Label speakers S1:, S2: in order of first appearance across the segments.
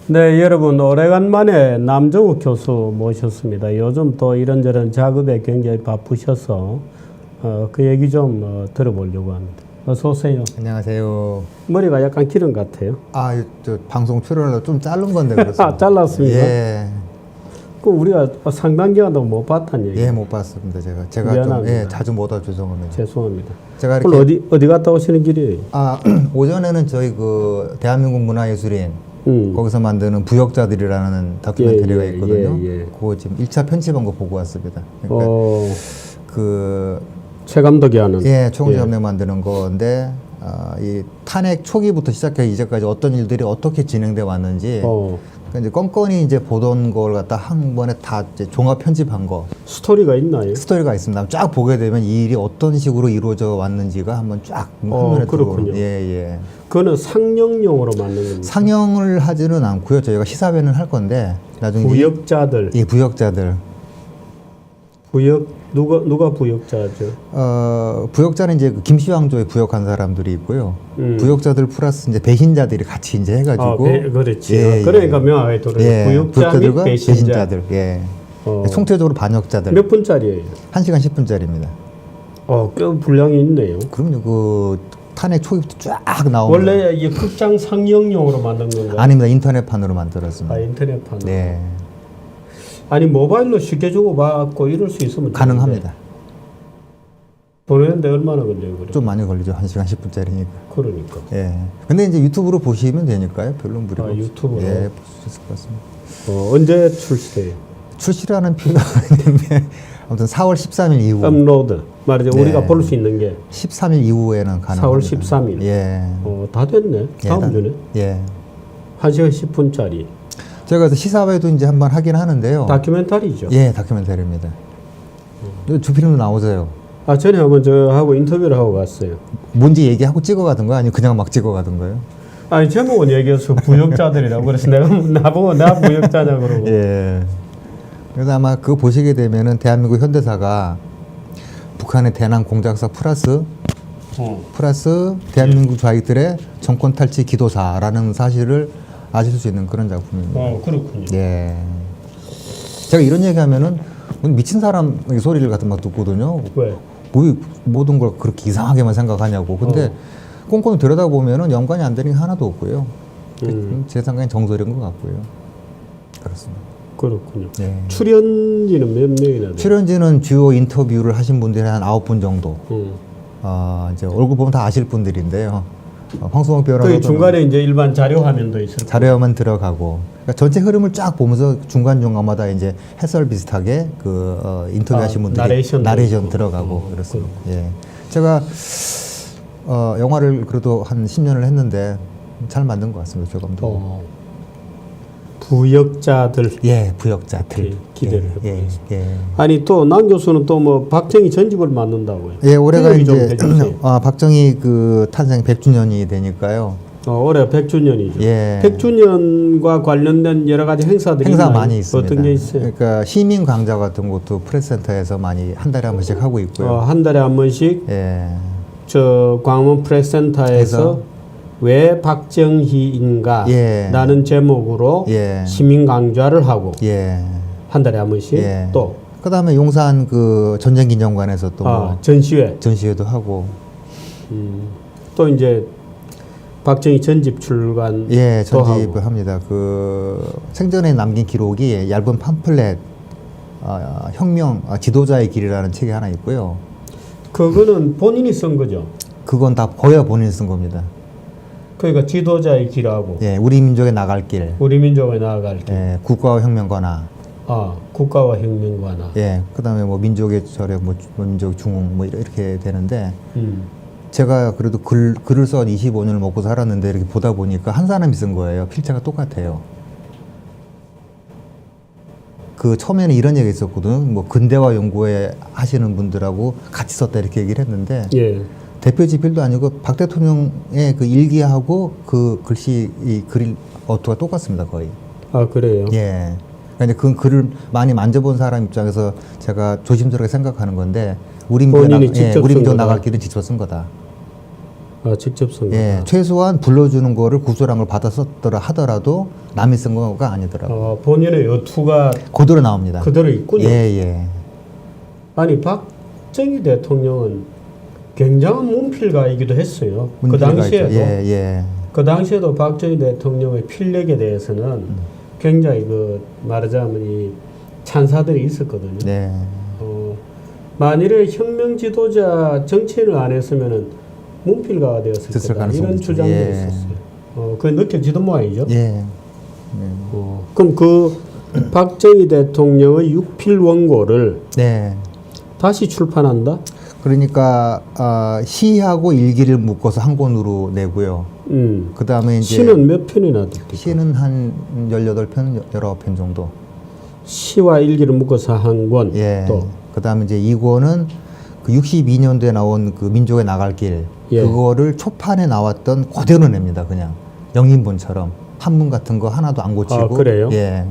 S1: 네, 여러분 오래간만에 남정욱 교수 모셨습니다. 요즘 또 이런저런 작업에 굉장히 바쁘셔서 그 얘기 좀 들어보려고 합니다. 어서 오세요.
S2: 안녕하세요.
S1: 머리가 약간 기른 것 같아요.
S2: 저 방송 출연을 좀 자른 건데 그렇습니다.
S1: 아, 잘랐습니다.
S2: 예.
S1: 그 우리가 상당 기간 동안 못 봤다는 얘기.
S2: 예, 못 봤습니다. 제가
S1: 미안합니다.
S2: 좀 자주 못 와 죄송합니다.
S1: 죄송합니다.
S2: 제가
S1: 오늘
S2: 이렇게
S1: 어디 갔다 오시는 길이에요?
S2: 오전에는 저희 그 대한민국 문화예술인 거기서 만드는 부역자들이라는 다큐멘터리가
S1: 예, 예,
S2: 있거든요.
S1: 예, 예.
S2: 그거 지금 1차 편집한 거 보고 왔습니다. 그러니까 그
S1: 최 감독이 하는.
S2: 총재협력 만드는 건데 이 탄핵 초기부터 시작해 이제까지 어떤 일들이 어떻게 진행돼 왔는지 그러니까 이제 건건이 이제 보던 걸 갖다 한 번에 다 이제 종합 편집한 거.
S1: 스토리가 있나요?
S2: 스토리가 있습니다. 쫙 보게 되면 이 일이 어떤 식으로 이루어져 왔는지가 한번 쫙 화면에
S1: 그렇군요.
S2: 예.
S1: 그거는 상영용으로 만든 겁니다.
S2: 상영을 하지는 않고요. 저희가 시사회는 할 건데 나중에
S1: 부역자들.
S2: 예, 부역자들.
S1: 누가 부역자죠?
S2: 부역자는 이제 그 김씨왕조에 부역한 사람들이 있고요. 부역자들 플러스 이제 배신자들이 같이 이제 해가지고.
S1: 그렇지.
S2: 예,
S1: 그러니까 명확하게 들어요. 부역자 및
S2: 배신자들. 예. 총체적으로 반역자들.
S1: 몇 분짜리예요?
S2: 1시간 10분짜리입니다.
S1: 꽤 분량이 있네요.
S2: 그럼요. 그 탄핵 초기부터 쫙 나오는.
S1: 원래 이 극장 상영용으로 만든 건가요?
S2: 아닙니다. 인터넷판으로 만들었습니다.
S1: 인터넷판.
S2: 네.
S1: 아니 모바일로 쉽게 주고받고 이럴 수 있으면
S2: 가능합니다.
S1: 보내는데 얼마나 걸려요? 그래?
S2: 좀 많이 걸리죠. 1시간 10분짜리니까.
S1: 그러니까.
S2: 예. 근데 이제 유튜브로 보시면 되니까요. 별로 무리가 없어요.
S1: 유튜브로.
S2: 예, 볼 수 있을 것 같습니다.
S1: 언제 출시돼요?
S2: 출시라는 표현이 있는데 아무튼 4월 13일 이후.
S1: 업로드. 말이죠.
S2: 네.
S1: 우리가 볼 수 있는 게
S2: 13일 이후에는 가능합니다.
S1: 4월 13일.
S2: 예.
S1: 다 됐네. 다음 주네.
S2: 예.
S1: 1시간 10분짜리.
S2: 제가 그래서 시사회도 이제 한번 하긴 하는데요.
S1: 다큐멘터리죠.
S2: 예, 다큐멘터리입니다. 주필름도 나오세요.
S1: 전에 한번 저하고 인터뷰를 하고 갔어요.
S2: 뭔지 얘기하고 찍어가던 거야? 아니면 그냥 막 찍어가던 거예요?
S1: 아니 제목은 얘기해서 부역자들이라고 그래서 내가 나보고 나 부역자냐 그러고.
S2: 예. 그래서 아마 그거 보시게 되면은 대한민국 현대사가 북한의 대남 공작사 플러스 대한민국 좌익들의 정권 탈취 기도사라는 사실을 아실 수 있는 그런 작품입니다.
S1: 그렇군요.
S2: 예. 제가 이런 얘기하면은 미친 사람 소리를 갖다 막 듣거든요.
S1: 왜?
S2: 모든 걸 그렇게 이상하게만 생각하냐고. 근데 꼼꼼히 들여다보면은 연관이 안 되는 게 하나도 없고요. 제 생각엔 정설인 것 같고요. 그렇습니다.
S1: 그렇군요.
S2: 예.
S1: 출연진은 몇 명이나 돼요?
S2: 출연진은 주요 인터뷰를 하신 분들이 한 9분 정도. 이제 얼굴 보면 다 아실 분들인데요. 황수홍 변호사.
S1: 그 중간에 이제 일반 자료 화면도 있을 거예요.
S2: 자료만 들어가고. 그러니까 전체 흐름을 쫙 보면서 중간중간마다 이제 해설 비슷하게 인터뷰하신 분들이 나레이션 들어가고 그렇습니다. 예. 제가 영화를 그래도 한 10년을 했는데 잘 만든 것 같습니다. 조 감독.
S1: 부역자들.
S2: 예, 부역자들.
S1: 기대를 해보겠습니다.
S2: 예.
S1: 아니 또 남 교수는 또 뭐 박정희 전집을 만든다고요?
S2: 예, 올해가 이제 박정희 그 탄생 100주년이 되니까요.
S1: 올해 100주년이죠.
S2: 예.
S1: 100주년과 관련된 여러 가지 행사들이
S2: 행사
S1: 있나요?
S2: 많이 있습니다.
S1: 어떤 게 있어요?
S2: 그러니까 시민 강좌 같은 것도 프레스센터에서 많이 한 달에 한 번씩 하고 있고요.
S1: 한 달에 한 번씩
S2: 예.
S1: 저 광화문 프레스센터에서 왜 박정희인가
S2: 예.
S1: 라는 제목으로
S2: 예.
S1: 시민 강좌를 하고
S2: 예.
S1: 한 달에 한 번씩
S2: 예.
S1: 또
S2: 그다음에 용산 그 전쟁기념관에서 또 뭐
S1: 전시회도
S2: 하고
S1: 또 이제 박정희 전집 출간
S2: 예, 전집을 합니다. 그 생전에 남긴 기록이 얇은 팜플렛 혁명 지도자의 길이라는 책이 하나 있고요.
S1: 그거는 본인이 쓴 거죠?
S2: 그건 다 거의 본인이 쓴 겁니다.
S1: 그러니까 지도자의 길하고
S2: 예, 우리 민족의 나갈 길.
S1: 우리 민족의 나아갈 길.
S2: 예, 국가와 혁명관화.
S1: 국가와 혁명관화.
S2: 예, 그다음에 뭐 민족의 저력, 뭐 민족 중흥 뭐 이렇게 되는데 제가 그래도 글을 써 25년을 먹고 살았는데 이렇게 보다 보니까 한 사람이 쓴 거예요. 필자가 똑같아요. 그 처음에는 이런 얘기 있었거든요. 뭐 근대화 연구에 하시는 분들하고 같이 썼다 이렇게 얘기를 했는데 대표 지필도 아니고 박 대통령의 그 일기하고 그 글씨 이 글 어투가 똑같습니다 거의.
S1: 그래요?
S2: 예. 그러니까 그 글을 많이 만져본 사람 입장에서 제가 조심스럽게 생각하는 건데 우리 민족 나갈 길은 직접 쓴 거다.
S1: 직접 쓴 거.
S2: 예, 최소한 불러주는 거를 구술한 걸 받아 썼더라 하더라도 남이 쓴 거가 아니더라고요.
S1: 본인의 의투가
S2: 그대로 나옵니다.
S1: 그대로 있군요.
S2: 예, 예.
S1: 아니 박정희 대통령은 굉장한 문필가이기도 했어요. 그
S2: 문제가
S1: 당시에도
S2: 있죠. 예, 예.
S1: 그 당시에도 박정희 대통령의 필력에 대해서는 굉장히 그 말하자면 이 찬사들이 있었거든요.
S2: 네.
S1: 만일에 혁명 지도자 정치인을 안 했으면은 문필가가 되었을 거다 이런 주장도
S2: 예.
S1: 있었어요. 그 느껴지던 모양이죠.
S2: 예.
S1: 그럼 그 박정희 대통령의 육필 원고를
S2: 네.
S1: 다시 출판한다?
S2: 그러니까 시하고 일기를 묶어서 한 권으로 내고요. 그 다음에 이제
S1: 시는 몇 편이나 됩니까?
S2: 시는 한 18편, 19편 정도.
S1: 시와 일기를 묶어서 한 권.
S2: 예.
S1: 또
S2: 그 다음에 이제 이 권은 그 62년도에 나온 그 민족의 나갈 길.
S1: 예.
S2: 그거를 초판에 나왔던 그대로 냅니다. 그냥 영인본처럼. 한문 같은 거 하나도 안 고치고.
S1: 아, 그래요?
S2: 예.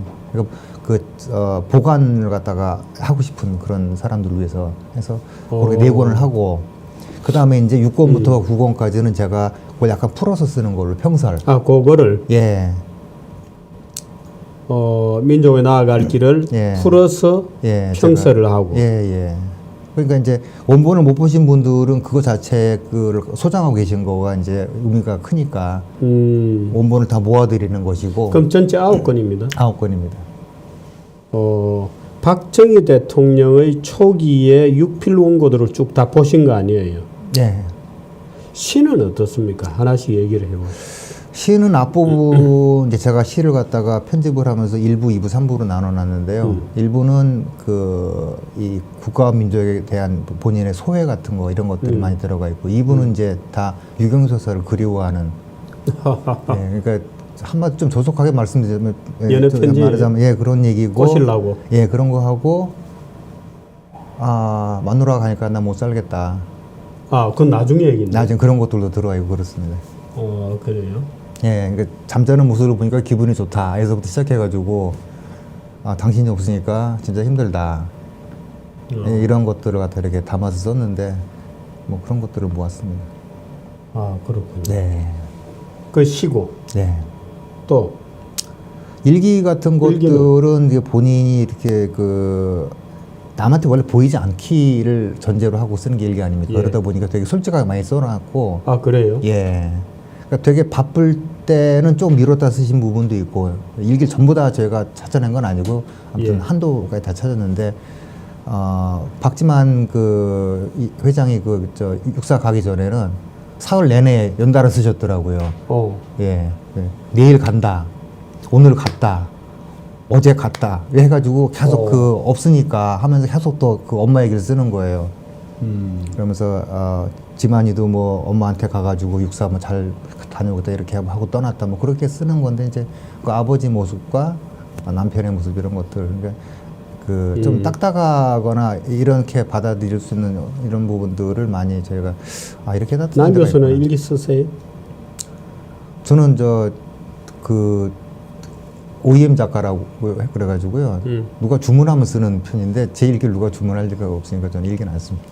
S2: 보관을 갖다가 하고 싶은 그런 사람들을 위해서 해서 그렇게 4권을 하고 그 다음에 이제 6권부터 9권까지는 제가 그걸 약간 풀어서 쓰는 걸로 평설.
S1: 그거를
S2: 예.
S1: 민족의 나아갈 길을
S2: 예.
S1: 풀어서
S2: 예,
S1: 평설을 하고.
S2: 예, 예. 그러니까 이제 원본을 못 보신 분들은 그거 자체를 소장하고 계신 거가 이제 의미가 크니까 원본을 다 모아드리는 것이고.
S1: 그럼 전체 9건입니다.
S2: 9건입니다.
S1: 박정희 대통령의 초기의 육필 원고들을 쭉 다 보신 거 아니에요?
S2: 예.
S1: 시는 어떻습니까? 하나씩 얘기를 해보세요.
S2: 시는 앞부분 이제 제가 시를 갖다가 편집을 하면서 1부, 2부, 3부로 나눠놨는데요. 1부는 이 국가와 민족에 대한 본인의 소회 같은 거 이런 것들이 많이 들어가 있고 2부는 이제 다 유경소설을 그리워하는 예, 그러니까 한마디 좀 조속하게 말씀드리자면
S1: 연애 편지
S2: 말하자면 예 그런 얘기고
S1: 꼬시려고
S2: 예 그런 거 하고 마누라가 가니까 나 못 살겠다.
S1: 그건 나중에 얘기인데.
S2: 나중에 그런 것들도 들어가 있고 그렇습니다.
S1: 그래요?
S2: 예, 그러니까 잠자는 모습을 보니까 기분이 좋다. 에서부터 시작해가지고 당신이 없으니까 진짜 힘들다. 예, 이런 것들을 갖다 이렇게 담아서 썼는데 뭐 그런 것들을 모았습니다.
S1: 그렇군요.
S2: 네.
S1: 그 시고
S2: 네.
S1: 또
S2: 일기 같은
S1: 일기는?
S2: 것들은 이제 본인이 이렇게 남한테 원래 보이지 않기를 전제로 하고 쓰는 게 일기 아닙니까?
S1: 예.
S2: 그러다 보니까 되게 솔직하게 많이 써놨고.
S1: 그래요?
S2: 예. 그러니까 되게 바쁠 때는 좀 미뤘다 쓰신 부분도 있고 일기를 전부 다 저희가 찾아낸 건 아니고 아무튼
S1: 예.
S2: 한도까지 다 찾았는데 박지만 이 회장이 육사 가기 전에는 사흘 내내 연달아 쓰셨더라고요. 예. 예. 내일 간다. 오늘 갔다. 어제 갔다. 해가지고 계속 없으니까 하면서 계속 또 엄마 얘기를 쓰는 거예요. 그러면서 지만이도 뭐 엄마한테 가가지고 육사 뭐 잘 다녀오겠다 이렇게 하고 떠났다 뭐 그렇게 쓰는 건데 이제 그 아버지 모습과 남편의 모습 이런 것들 그러니까 좀 딱딱하거나 이렇게 받아들일 수 있는 이런 부분들을 많이 저희가 이렇게 다
S1: 남 교수는 일기 쓰세요?
S2: 저는 OEM 작가라고 그래가지고요. 누가 주문하면 쓰는 편인데 제 일기를 누가 주문할 리가 없으니까 저는 일기는 안 씁니다.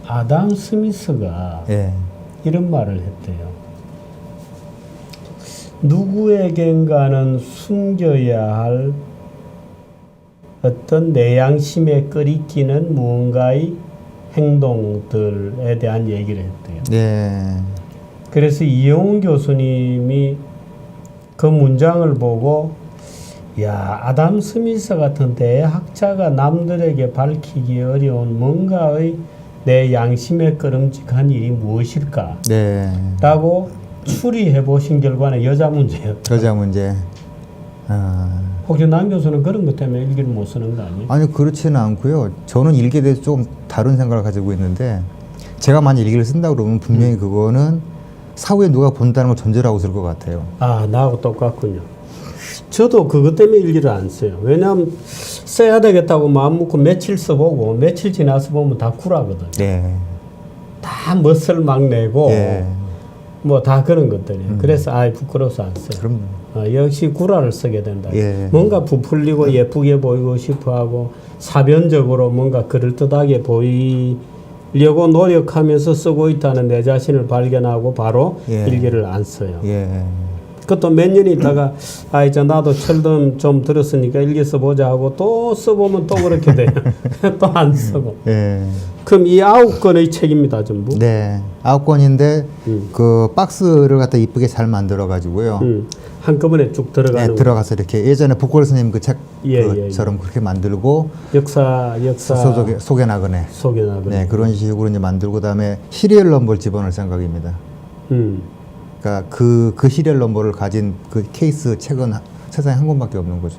S1: 아담 스미스가
S2: 예.
S1: 이런 말을 했대요. 누구에겐가는 숨겨야 할 어떤 내 양심에 끓이끼는 무언가의 행동들에 대한 얘기를 했대요.
S2: 예.
S1: 그래서 이영훈 교수님이 그 문장을 보고 아담 스미스 같은 대학자가 남들에게 밝히기 어려운 뭔가의 내 양심에 끄름직한 일이 무엇일까?
S2: 네.
S1: 라고 추리해 보신 결과는 여자 문제였다.
S2: 여자 문제.
S1: 혹시 남 교수는 그런 것 때문에 일기를 못 쓰는 거 아니에요?
S2: 아니 그렇지는 않고요. 저는 일기에 대해서 좀 다른 생각을 가지고 있는데 제가 만약 일기를 쓴다 그러면 분명히 그거는 사후에 누가 본다는 걸 전제로 하고 쓸 것 같아요.
S1: 나하고 똑같군요. 저도 그것 때문에 일기를 안 써요. 왜냐하면 써야 되겠다고 마음 먹고 며칠 써보고 며칠 지나서 보면 다 쿨하거든요.
S2: 네.
S1: 다 멋을 막 내고
S2: 예.
S1: 뭐 다 그런 것들이에요. 그래서 부끄러워서 안 써요.
S2: 그럼요.
S1: 역시 구라를 쓰게 된다.
S2: 예.
S1: 뭔가 부풀리고 예쁘게 보이고 싶어하고 사변적으로 뭔가 그럴듯하게 보이고 려고 노력하면서 쓰고 있다는 내 자신을 발견하고 바로
S2: 예.
S1: 일기를 안 써요.
S2: 예.
S1: 그것도 몇 년 있다가 아 이제 나도 철든 좀 들었으니까 일기 써보자 하고 또 써보면 또 그렇게 돼요. 또 안 쓰고.
S2: 예.
S1: 그럼 이 9권의 책입니다 전부.
S2: 네. 9권인데 그 박스를 갖다 이쁘게 잘 만들어 가지고요.
S1: 한꺼번에 쭉 들어가는.
S2: 네, 들어가서 이렇게 예전에 북골 선생님 그
S1: 예,
S2: 책처럼 그렇게 만들고
S1: 역사
S2: 소개나그네.
S1: 소개나그네.
S2: 네, 그런 식으로 이제 만들고 그다음에 시리얼 넘버를 집어넣을 생각입니다. 그러니까 그 시리얼 넘버를 가진 그 케이스 책은 세상에 한 권밖에 없는 거죠.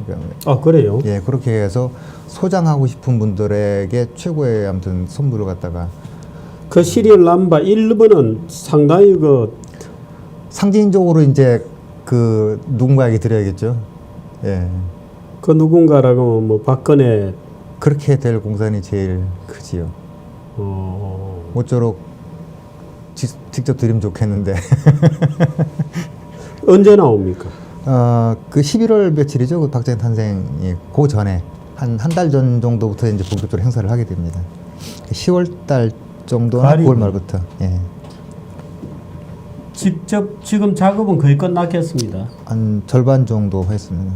S2: 그러니까
S1: 아 그래요?
S2: 예, 그렇게 해서 소장하고 싶은 분들에게 최고의 아무튼 선물을 갖다가
S1: 그 시리얼 넘버 1번은 상당히 그
S2: 상징적으로 이제 그 누군가에게 드려야겠죠. 예.
S1: 그 누군가라고 뭐 박근혜
S2: 그렇게 될 공산이 제일 크지요. 모쪼록 직접 드리면 좋겠는데.
S1: 언제 나옵니까?
S2: 그 11월 며칠이죠. 그 박정희 탄생이 그 전에 한 달 전 정도부터 이제 본격적으로 행사를 하게 됩니다. 10월 달 정도나 9월 말부터. 예.
S1: 직접 지금 작업은 거의 끝났겠습니다.
S2: 한 절반 정도 했습니다.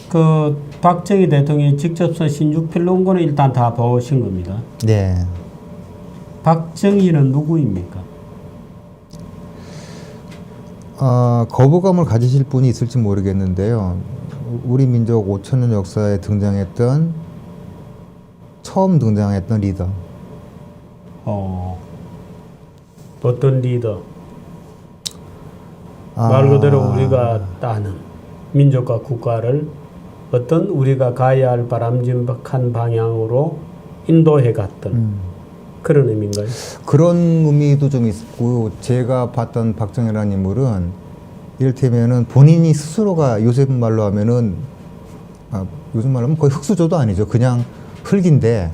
S1: 그 박정희 대통령이 직접 쓴 신주필론고는 일단 다 보신 겁니다.
S2: 네.
S1: 박정희는 누구입니까?
S2: 거부감을 가지실 분이 있을지 모르겠는데요. 우리 민족 5천년 역사에 처음 등장했던 리더.
S1: 어떤 리더? 말 그대로 우리가 따는 민족과 국가를 어떤 우리가 가야 할 바람직한 방향으로 인도해 갔던 그런 의미인가요?
S2: 그런 의미도 좀 있고, 제가 봤던 박정희라는 인물은 이를테면은 본인이 스스로가 요즘 말로 하면은 요즘 말로 하면 거의 흙수저도 아니죠. 그냥 흙인데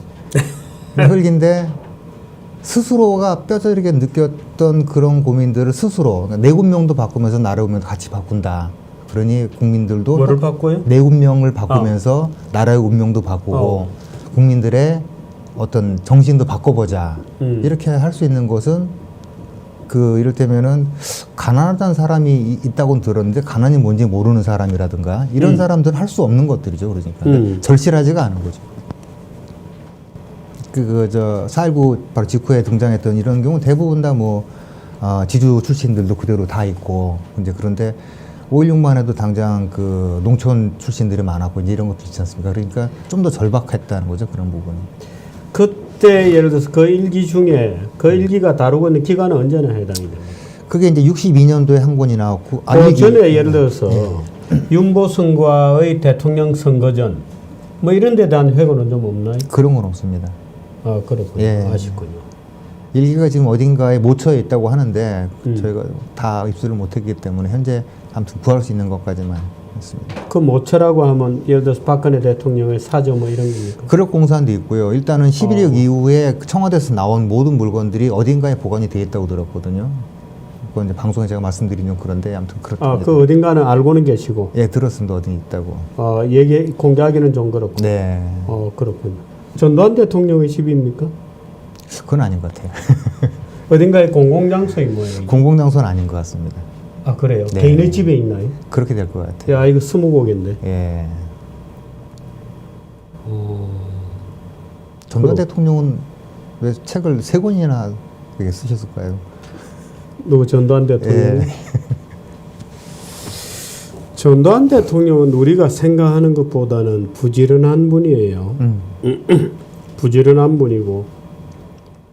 S2: 스스로가 뼈저리게 느꼈던 그런 고민들을 스스로 그러니까 내 운명도 바꾸면서 나라의 운명도 같이 바꾼다. 그러니 국민들도
S1: 뭐를 바꿔요?
S2: 내 운명을 바꾸면서 나라의 운명도 바꾸고 국민들의 어떤 정신도 바꿔보자. 이렇게 할 수 있는 것은 그 이를테면은 가난하다는 사람이 있다고는 들었는데 가난이 뭔지 모르는 사람이라든가 이런 사람들은 할 수 없는 것들이죠. 그러니까 절실하지가 않은 거죠. 4.19 바로 직후에 등장했던 이런 경우 대부분 다 지주 출신들도 그대로 다 있고 이제 그런데 5.16만 해도 당장 그 농촌 출신들이 많았고 이제 이런 것도 있지 않습니까? 그러니까 좀 더 절박했다는 거죠. 그런 부분이.
S1: 그때 예를 들어서 그 일기 중에 그 일기가 다루고 있는 기간은 언제나 해당이 됩니다.
S2: 그게 이제 62년도에 한 권이 나왔고
S1: 그 전에 예를 들어서 윤보성과의 대통령 선거 전 뭐 이런 데 대한 회고는 좀 없나요?
S2: 그런 건 없습니다.
S1: 그렇군요.
S2: 예.
S1: 아쉽군요.
S2: 일기가 지금 어딘가에 묻혀 있다고 하는데 저희가 다 입수를 못했기 때문에 현재 아무튼 구할 수 있는 것까지만 했습니다.
S1: 그 모처라고 하면 예를 들어서 박근혜 대통령의 사저 뭐 이런 겁니까?
S2: 그럴 공산도 있고요. 일단은 11.6 이후에 청와대에서 나온 모든 물건들이 어딘가에 보관이 되어 있다고 들었거든요. 그건 이제 방송에 제가 말씀드리면 그런데 아무튼 그렇습니다.
S1: 그 어딘가는 알고는 계시고.
S2: 예, 들었습니다. 어디 있다고.
S1: 공개하기는 좀 그렇고.
S2: 네.
S1: 그렇군요. 전두환 대통령의 집입니까?
S2: 그건 아닌 것 같아요.
S1: 어딘가에 공공장소의 모양이죠.
S2: 공공장소는 아닌 것 같습니다.
S1: 그래요?
S2: 네.
S1: 개인의 집에 있나요?
S2: 그렇게 될 것 같아요.
S1: 야, 이거 스무고개인데.
S2: 예. 전두환 대통령은 왜 책을 3권이나 이렇게 쓰셨을까요?
S1: 누구 전두환 대통령?
S2: 예.
S1: 전두환 대통령은 우리가 생각하는 것보다는 부지런한 분이에요. 부지런한 분이고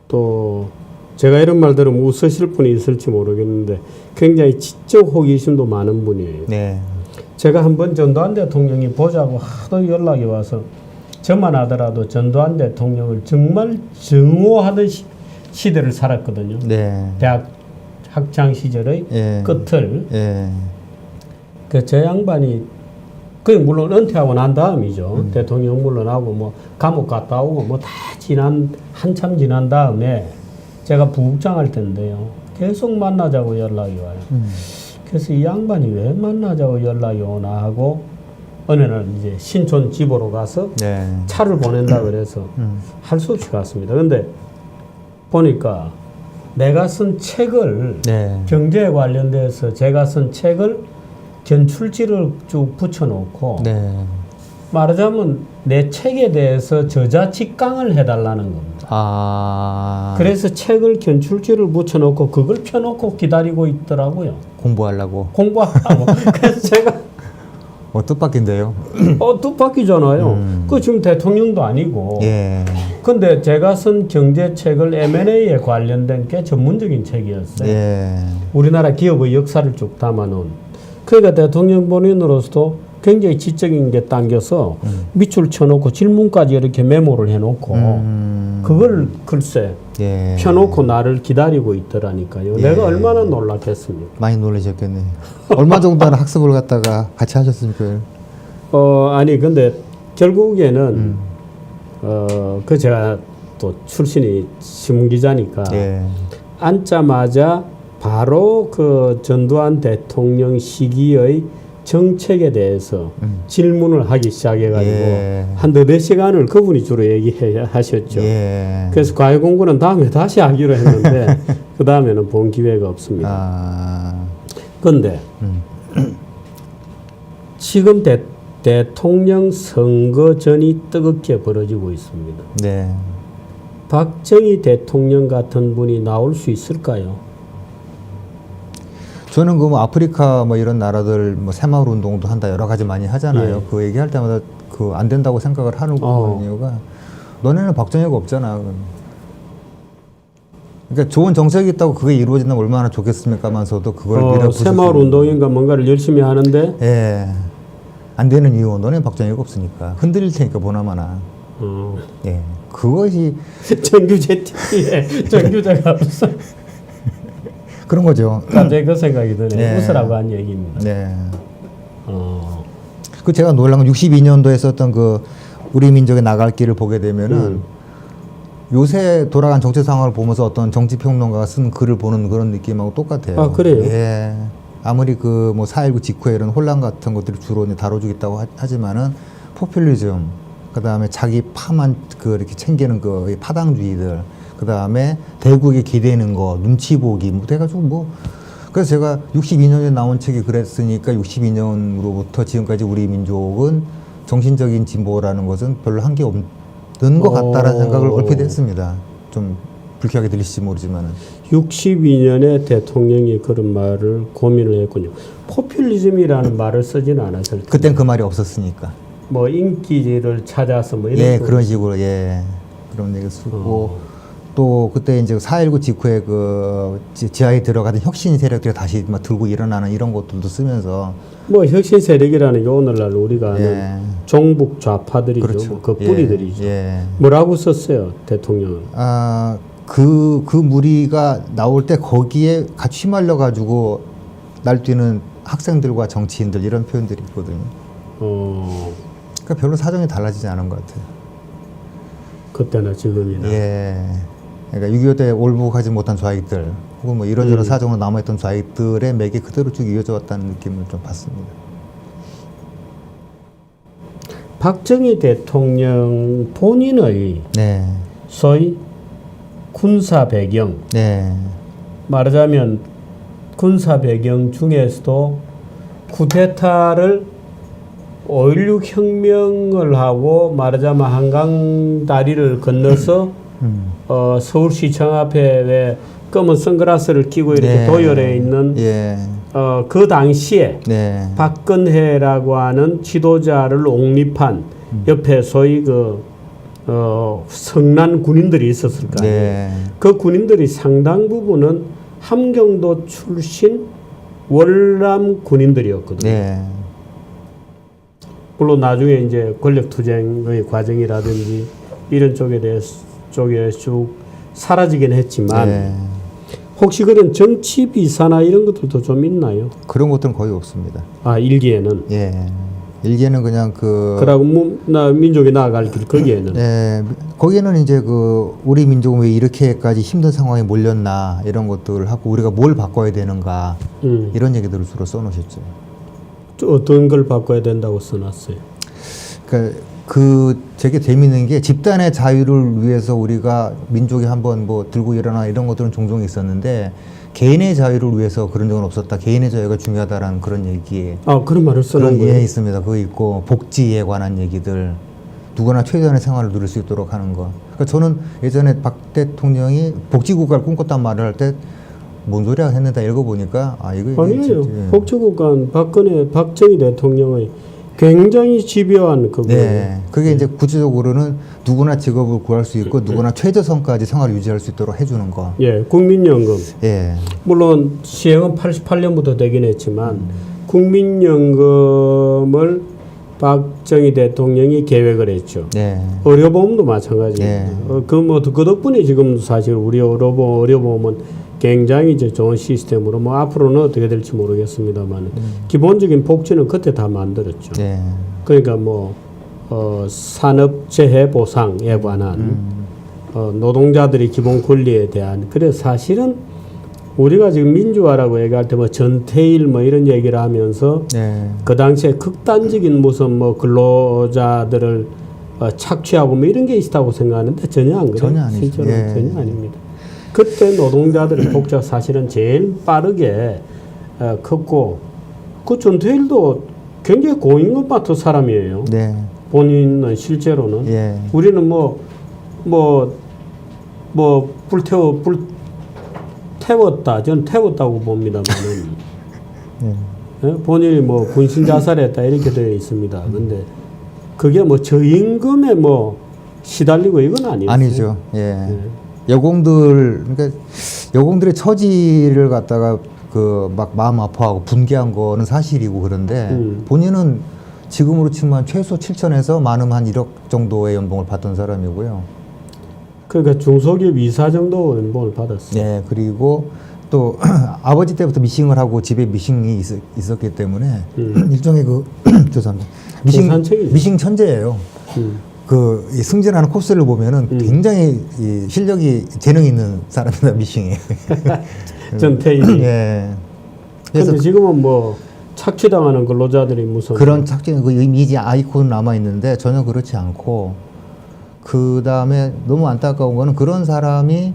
S1: 또 제가 이런 말 들으면 웃으실 분이 있을지 모르겠는데 굉장히 지적 호기심도 많은 분이에요.
S2: 네.
S1: 제가 한번 전두환 대통령이 보자고 하도 연락이 와서 저만 하더라도 전두환 대통령을 정말 증오하던 시대를 살았거든요.
S2: 네.
S1: 대학 학창 시절의
S2: 예.
S1: 끝을
S2: 예.
S1: 저 양반이 물론 은퇴하고 난 다음이죠. 대통령 물러나고 뭐 감옥 갔다 오고 뭐 다 한참 지난 다음에 제가 부국장 할 텐데요. 계속 만나자고 연락이 와요. 그래서 이 양반이 왜 만나자고 연락이 오나 하고 어느 날 이제 신촌 집으로 가서
S2: 네.
S1: 차를 보낸다 그래서 할 수 없이 갔습니다. 근데 보니까 내가 쓴 책을
S2: 네.
S1: 경제에 관련돼서 제가 쓴 책을 견출지를 쭉 붙여놓고
S2: 네.
S1: 말하자면 내 책에 대해서 저자 직강을 해달라는 겁니다.
S2: 아.
S1: 그래서 책을 견출지를 붙여놓고 그걸 펴놓고 기다리고 있더라고요.
S2: 공부하려고.
S1: 공부하라고. 그래서 제가
S2: 뜻밖인데요.
S1: 뜻밖이잖아요. 그 지금 대통령도 아니고.
S2: 예.
S1: 근데 제가 쓴 경제책을 M&A에 관련된 꽤 전문적인 책이었어요.
S2: 예.
S1: 우리나라 기업의 역사를 쭉 담아놓은. 그러니까 대통령 본인으로서도 굉장히 지적인 게 당겨서 밑줄 쳐놓고 질문까지 이렇게 메모를 해놓고 그걸 글쎄
S2: 예.
S1: 펴놓고 나를 기다리고 있더라니까요.
S2: 예.
S1: 내가 얼마나 놀랐겠습니까?
S2: 많이 놀라셨겠네. 얼마 정도나 학습을 갖다가 같이 하셨습니까?
S1: 아니 근데 결국에는 그 제가 또 출신이 신문기자니까
S2: 예.
S1: 앉자마자 바로 그 전두환 대통령 시기의 정책에 대해서 질문을 하기 시작해가지고
S2: 예.
S1: 한 너댓 시간을 그분이 주로 얘기하셨죠.
S2: 예.
S1: 그래서 과외 공부는 다음에 다시 하기로 했는데 그 다음에는 본 기회가 없습니다.
S2: 아.
S1: 그런데 지금 대통령 선거전이 뜨겁게 벌어지고 있습니다.
S2: 네.
S1: 박정희 대통령 같은 분이 나올 수 있을까요?
S2: 저는 그 뭐 아프리카 뭐 이런 나라들 뭐 새마을 운동도 한다 여러 가지 많이 하잖아요.
S1: 예.
S2: 그 얘기할 때마다 그 안 된다고 생각을 하는 이유가 너네는 박정희가 없잖아. 그러니까 좋은 정책이 있다고 그게 이루어진다면 얼마나 좋겠습니까만서도 그걸 밀어붙일
S1: 새마을 운동인가 뭔가를 열심히 하는데
S2: 예. 안 되는 이유 너네 박정희가 없으니까 흔들릴 테니까 보나마나. 예. 그것이
S1: 정규제 TV에 정규제가 없어.
S2: 그런 거죠.
S1: 갑자기 그 생각이 드네요.
S2: 네.
S1: 웃으라고 한 얘기입니다.
S2: 네.
S1: 어,
S2: 그 제가 놀란 건 62년도에 썼던 그 우리 민족의 나갈 길을 보게 되면은 요새 돌아간 정치 상황을 보면서 어떤 정치 평론가가 쓴 글을 보는 그런 느낌하고 똑같아요.
S1: 아, 그래요?
S2: 예. 아무리 그 뭐 4.19 직후에 이런 혼란 같은 것들이 주로 이제 다뤄주겠다고 하지만은 포퓰리즘, 그 다음에 자기 파만 그 이렇게 챙기는 그 파당주의들, 그 다음에 대국에 기대는 거, 눈치 보기, 뭐 돼가지고 뭐. 그래서 제가 62년에 나온 책이 그랬으니까 62년으로부터 지금까지 우리 민족은 정신적인 진보라는 것은 별로 한 게 없는 것 같다라는 생각을 얼핏 했습니다. 좀 불쾌하게 들리실지 모르지만은.
S1: 62년에 대통령이 그런 말을 고민을 했군요. 포퓰리즘이라는 말을 쓰지는 않았을 텐데.
S2: 그땐 그 말이 없었으니까.
S1: 뭐 인기를 찾아서 뭐 이런
S2: 예,
S1: 식으로.
S2: 그런 식으로, 예. 그런 얘기를 쓰고. 또 그때 이제 4.19 직후에 그 지하에 들어가던 혁신 세력들이 다시 막 들고 일어나는 이런 것들도 쓰면서.
S1: 뭐 혁신 세력이라는 게 오늘날 우리가 아는
S2: 예.
S1: 종북 좌파들이죠.
S2: 그렇죠.
S1: 그 뿌리들이죠.
S2: 예.
S1: 뭐라고 썼어요, 대통령은?
S2: 그 무리가 나올 때 거기에 같이 휘말려가지고 날뛰는 학생들과 정치인들 이런 표현들이 있거든요. 그러니까 별로 사정이 달라지지 않은 것 같아요.
S1: 그때나 지금이나.
S2: 예. 그러니까 6.25 때 올복하지 못한 좌익들 혹은 뭐 이런저런 사정으로 남아있던 좌익들의 맥이 그대로 쭉 이어져 왔다는 느낌을 좀 받습니다.
S1: 박정희 대통령 본인의
S2: 네.
S1: 소위 군사 배경,
S2: 네.
S1: 말하자면 군사 배경 중에서도 쿠데타를 5.16 혁명을 하고 말하자면 한강 다리를 건너서 서울시청 앞에 왜 검은 선글라스를 끼고 이렇게
S2: 네.
S1: 도열해 있는
S2: 예.
S1: 그 당시에
S2: 네.
S1: 박근혜라고 하는 지도자를 옹립한 옆에 소위 성난 군인들이 있었을 거 아니에요.
S2: 네.
S1: 그 군인들이 상당 부분은 함경도 출신 월남 군인들이었거든요.
S2: 네.
S1: 물론 나중에 이제 권력 투쟁의 과정이라든지 이런 쪽에 쭉 사라지긴 했지만
S2: 네.
S1: 혹시 그런 정치 비사나 이런 것들도 좀 있나요?
S2: 그런 것들은 거의 없습니다.
S1: 아, 일기에는.
S2: 예. 일기에는 그냥
S1: 그러고 민족이 나아갈 길 거기에는.
S2: 예. 거기에는 이제 우리 민족은 왜 이렇게까지 힘든 상황에 몰렸나 이런 것들을 하고 우리가 뭘 바꿔야 되는가 이런 얘기들을 주로 써놓으셨죠.
S1: 어떤 걸 바꿔야 된다고 써놨어요?
S2: 그러니까 되게 재밌는 게 집단의 자유를 위해서 우리가 민족이 한번 뭐 들고 일어나 이런 것들은 종종 있었는데 개인의 자유를 위해서 그런 적은 없었다. 개인의 자유가 중요하다라는 그런 얘기에
S1: 그런 말을 써놓은 거예요?
S2: 예, 있습니다. 그거 있고 복지에 관한 얘기들 누구나 최대한의 생활을 누릴 수 있도록 하는 거. 그러니까 저는 예전에 박 대통령이 복지국가를 꿈꿨단 말을 할 때 뭔 소리야 했는데 읽어보니까 이거
S1: 아니에요.
S2: 예.
S1: 복지국가는 박정희 대통령의 굉장히 집요한 그거.
S2: 네, 그게 이제 구체적으로는 누구나 직업을 구할 수 있고 누구나 최저선까지 생활을 유지할 수 있도록 해주는 거.
S1: 예, 국민연금.
S2: 예,
S1: 물론 시행은 88년부터 되긴 했지만 국민연금을 박정희 대통령이 계획을 했죠.
S2: 네,
S1: 의료보험도 마찬가지예요.
S2: 네.
S1: 그 덕분에 지금 사실 우리 의료보험은 굉장히 이제 좋은 시스템으로 뭐 앞으로는 어떻게 될지 모르겠습니다만 기본적인 복지는 그때 다 만들었죠.
S2: 네.
S1: 그러니까 뭐 산업재해 보상에 관한 노동자들의 기본 권리에 대한 그래서 사실은 우리가 지금 민주화라고 얘기할 때 뭐 전태일 뭐 이런 얘기를 하면서
S2: 네.
S1: 그 당시에 극단적인 무슨 뭐 근로자들을 착취하고 뭐 이런 게 있다고 생각하는데 전혀 안 그래요.
S2: 전혀 아니죠.
S1: 실제로
S2: 예.
S1: 전혀 아닙니다. 그때 노동자들의 복지가 사실은 제일 빠르게 컸고 그 전태일도 굉장히 고임금 받던 사람이에요.
S2: 네.
S1: 본인은 실제로는
S2: 예.
S1: 우리는 불 태웠다. 저는 태웠다고 봅니다만은
S2: 예.
S1: 본인이 뭐 군신 자살했다 이렇게 되어 있습니다. 근데 그게 뭐 저임금에 뭐 시달리고 이건 아니었어요.
S2: 아니죠. 예. 그러니까 여공들의 처지를 갖다가 막 마음 아파하고 분개한 거는 사실이고 그런데 본인은 지금으로 치면 최소 7천에서 많으면 한 1억 정도의 연봉을 받던 사람이고요.
S1: 그러니까 중소기업 이사 정도 연봉을 받았어요.
S2: 예, 그리고 또 아버지 때부터 미싱을 하고 집에 미싱이 있었기 때문에 일종의 죄송합니다. 미싱 천재예요. 이 승진하는 코스를 보면은 굉장히 실력이 재능이 있는 사람이다 미싱이.
S1: 전태일이.
S2: 예.
S1: 그래서 지금은 뭐 착취당하는 근로자들이 무슨
S2: 그런 착취는 그 이미지 아이콘 남아 있는데 전혀 그렇지 않고 그 다음에 너무 안타까운 거는 그런 사람이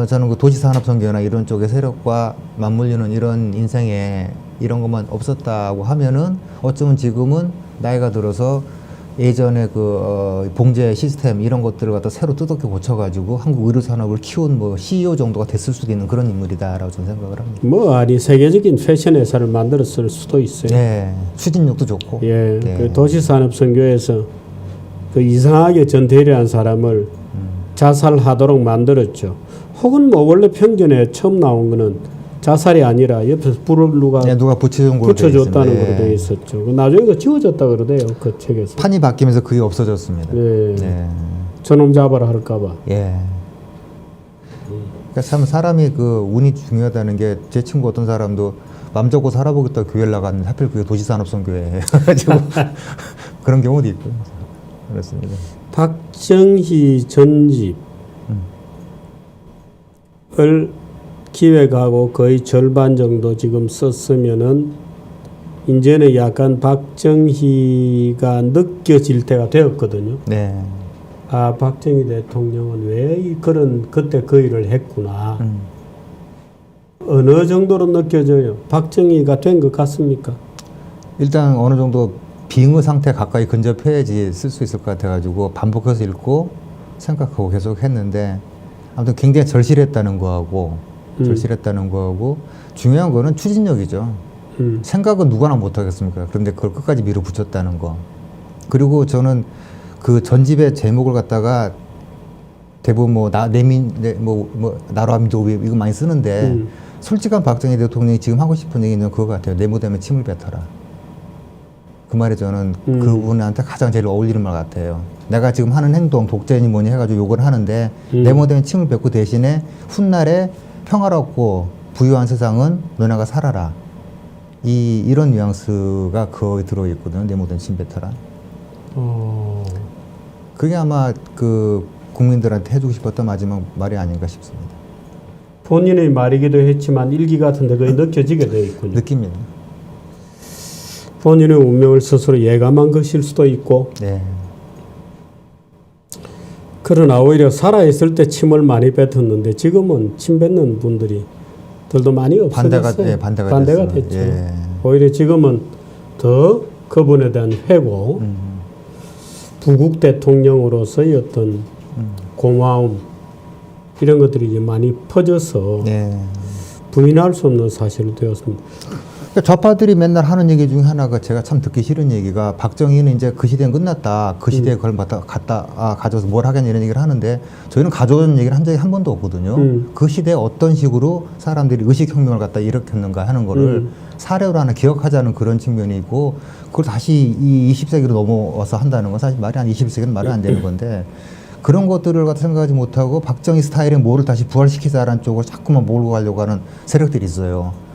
S2: 저는 그 도시산업선교나 이런 쪽의 세력과 맞물리는 이런 인생에 이런 것만 없었다고 하면은 어쩌면 지금은 나이가 들어서 예전에 봉제 시스템 이런 것들을 갖다 새로 뜯어게 고쳐가지고 한국 의료 산업을 키운 뭐 CEO 정도가 됐을 수도 있는 그런 인물이다라고 저는 생각을 합니다.
S1: 세계적인 패션 회사를 만들었을 수도 있어요.
S2: 네, 추진력도 좋고.
S1: 예,
S2: 네.
S1: 그 도시산업선교에서 그 이상하게 전태일이라는 사람을 자살하도록 만들었죠. 혹은 뭐 원래 평전에 처음 나온 거는 자살이 아니라 옆에서 불을 누가 붙여줬다는 걸로 되어 있었죠. 나중에 그 지워졌다 그러대요. 그 책에서.
S2: 판이 바뀌면서 그게 없어졌습니다.
S1: 예.
S2: 네.
S1: 저놈 잡아라 할까봐.
S2: 예. 그러니까 참 사람이 운이 중요하다는 게 제 친구 어떤 사람도 맘 잡고 살아보겠다 교회를 나갔는데 하필 그게 도시산업선교회 해가지고 그런 경우도 있고 그렇습니다.
S1: 박정희 전집을 기획하고 거의 절반 정도 지금 썼으면은 이제는 약간 박정희가 느껴질 때가 되었거든요.
S2: 네.
S1: 박정희 대통령은 왜 그때 그 일을 했구나. 어느 정도로 느껴져요? 박정희가 된 것 같습니까?
S2: 일단 어느 정도 빙의 상태 가까이 근접해야지 쓸 수 있을 것 같아가지고 반복해서 읽고 생각하고 계속 했는데 아무튼 굉장히 절실했다는 거하고 중요한 거는 추진력이죠. 생각은 누구나 못하겠습니까? 그런데 그걸 끝까지 밀어붙였다는 거. 그리고 저는 그 전집의 제목을 갖다가 대부분 나라와 민족 이거 많이 쓰는데 솔직한 박정희 대통령이 지금 하고 싶은 얘기는 그거 같아요. 네모되면 침을 뱉어라. 그 말이 저는 그분한테 가장 제일 어울리는 말 같아요. 내가 지금 하는 행동, 독재니 뭐니 해가지고 욕을 하는데 네모되면 침을 뱉고 대신에 훗날에 평화롭고 부유한 세상은 너네가 살아라. 이런 뉘앙스가 거기 들어있거든요. 네모된 침 뱉어라. 그게 아마 국민들한테 해주고 싶었던 마지막 말이 아닌가 싶습니다.
S1: 본인의 말이기도 했지만 일기 같은데 거의 느껴지게 되어 있군요.
S2: 느낍니다.
S1: 본인의 운명을 스스로 예감한 것일 수도 있고
S2: 네.
S1: 그러나 오히려 살아있을 때 침을 많이 뱉었는데 지금은 침 뱉는 분들이 들도 많이 없어졌어요. 반대가 됐죠.
S2: 예.
S1: 오히려 지금은 더 그분에 대한 회고 부국 대통령으로서의 어떤 고마움 이런 것들이 이제 많이 퍼져서
S2: 네.
S1: 부인할 수 없는 사실이 되었습니다.
S2: 그러니까 좌파들이 맨날 하는 얘기 중에 하나가 제가 참 듣기 싫은 얘기가 박정희는 이제 그 시대는 끝났다. 그 시대에 그걸 가져서 뭘 하겠냐 이런 얘기를 하는데 저희는 가져오는 얘기를 한 적이 한 번도 없거든요. 그 시대에 어떤 식으로 사람들이 의식혁명을 갖다 일으켰는가 하는 거를 사례로 하나 기억하자는 그런 측면이 있고 그걸 다시 이 20세기로 넘어와서 한다는 건 사실 말이 안 21세기는 말이 안 되는 건데 그런 것들을 갖다 생각하지 못하고 박정희 스타일의 뭐를 다시 부활시키자라는 쪽으로 자꾸만 몰고 가려고 하는 세력들이 있어요.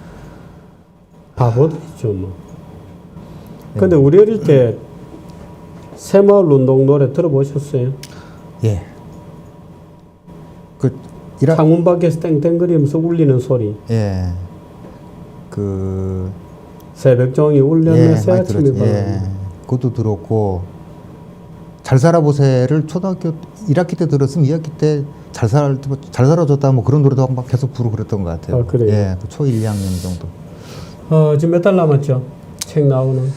S1: 바보들이죠 뭐. 근데 우리 어릴 때 새마을 운동 노래 들어보셨어요?
S2: 예. 그
S1: 창문 밖에서 땡땡거리면서 울리는 소리.
S2: 예. 그
S1: 새벽종이 울렸네
S2: 예,
S1: 새아침이
S2: 많이 예. 그것도 들었고 잘 살아보세를 초등학교 1학기 때 들었으면 2학기 때 잘 살아줬다 뭐 그런 노래도 막 계속 부르고 그랬던 것 같아요.
S1: 아, 그래요?
S2: 예. 초 1, 2학년 정도.
S1: 지금 몇 달 남았죠? 책 나오는.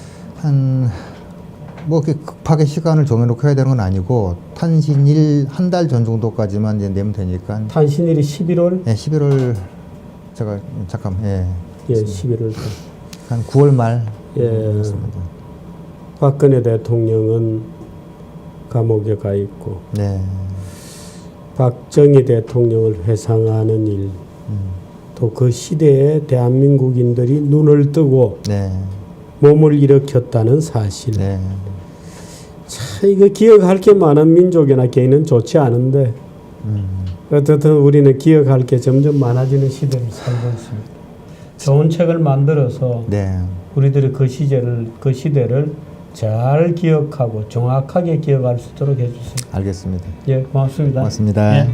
S2: 뭐 이렇게 급하게 시간을 정해놓고 해야 되는 건 아니고 탄신일 한 달 전 정도까지만 이제 내면 되니까.
S1: 탄신일이 11월?
S2: 예, 11월 제가 잠깐
S1: 예, 11월.
S2: 한 9월 말.
S1: 예. 박근혜 대통령은 감옥에 가 있고.
S2: 네.
S1: 박정희 대통령을 회상하는 일. 또 그 시대에 대한민국인들이 눈을 뜨고
S2: 네.
S1: 몸을 일으켰다는 사실.
S2: 네.
S1: 참 이거 기억할 게 많은 민족이나 개인은 좋지 않은데 어쨌든 우리는 기억할 게 점점 많아지는 시대를 살고 있습니다. 좋은 책을 만들어서
S2: 네.
S1: 우리들이 그 시대를 잘 기억하고 정확하게 기억할 수 있도록 해주세요.
S2: 알겠습니다.
S1: 예, 고맙습니다.
S2: 고맙습니다.
S1: 예.